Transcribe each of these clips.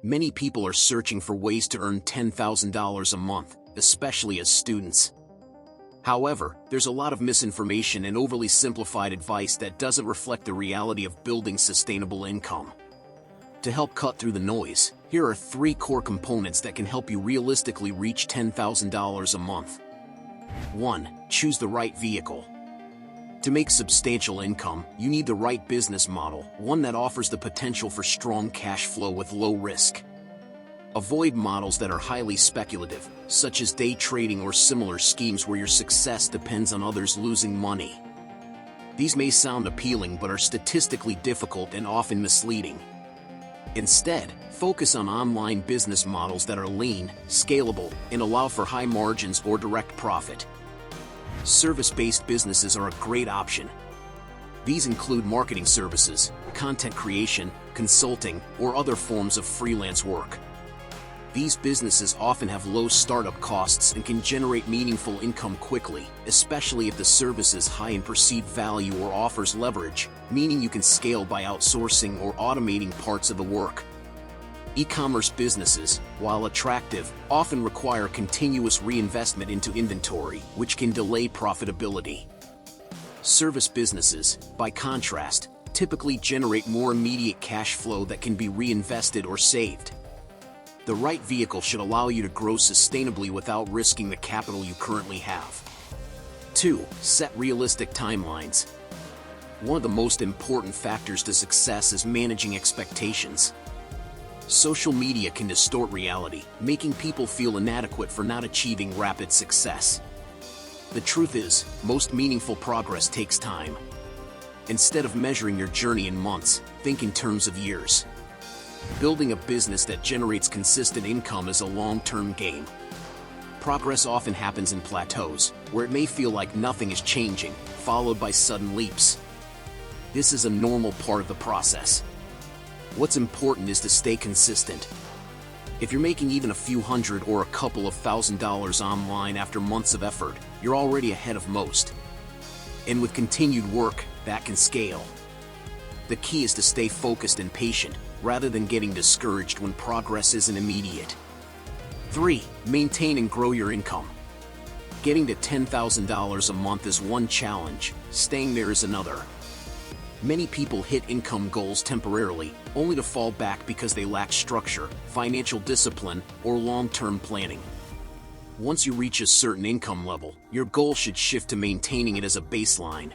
Many people are searching for ways to earn $10,000 a month, especially as students. However, there's a lot of misinformation and overly simplified advice that doesn't reflect the reality of building sustainable income. To help cut through the noise, here are 3 core components that can help you realistically reach $10,000 a month. 1. Choose the right vehicle. To make substantial income, you need the right business model, one that offers the potential for strong cash flow with low risk. Avoid models that are highly speculative, such as day trading or similar schemes where your success depends on others losing money. These may sound appealing but are statistically difficult and often misleading. Instead, focus on online business models that are lean, scalable, and allow for high margins or direct profit. Service-based businesses are a great option. These include marketing services, content creation, consulting, or other forms of freelance work. These businesses often have low startup costs and can generate meaningful income quickly, especially if the service is high in perceived value or offers leverage, meaning you can scale by outsourcing or automating parts of the work. E-commerce businesses, while attractive, often require continuous reinvestment into inventory, which can delay profitability. Service businesses, by contrast, typically generate more immediate cash flow that can be reinvested or saved. The right vehicle should allow you to grow sustainably without risking the capital you currently have. 2. Set realistic timelines. One of the most important factors to success is managing expectations. Social media can distort reality, making people feel inadequate for not achieving rapid success. The truth is, most meaningful progress takes time. Instead of measuring your journey in months, think in terms of years. Building a business that generates consistent income is a long-term game. Progress often happens in plateaus, where it may feel like nothing is changing, followed by sudden leaps. This is a normal part of the process. What's important is to stay consistent. If you're making even a few hundred or a couple of $1,000s online after months of effort, you're already ahead of most. And with continued work, that can scale. The key is to stay focused and patient, rather than getting discouraged when progress isn't immediate. 3. Maintain and grow your income. Getting to $10,000 a month is one challenge, staying there is another. Many people hit income goals temporarily, only to fall back because they lack structure, financial discipline, or long-term planning. Once you reach a certain income level, your goal should shift to maintaining it as a baseline.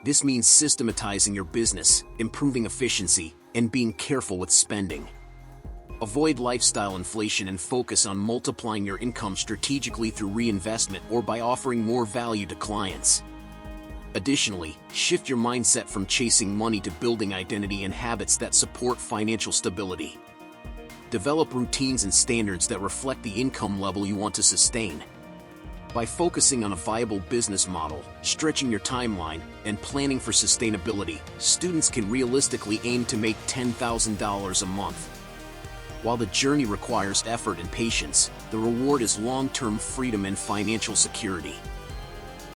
This means systematizing your business, improving efficiency, and being careful with spending. Avoid lifestyle inflation and focus on multiplying your income strategically through reinvestment or by offering more value to clients. Additionally, shift your mindset from chasing money to building identity and habits that support financial stability. Develop routines and standards that reflect the income level you want to sustain. By focusing on a viable business model, stretching your timeline, and planning for sustainability, students can realistically aim to make $10,000 a month. While the journey requires effort and patience, the reward is long-term freedom and financial security.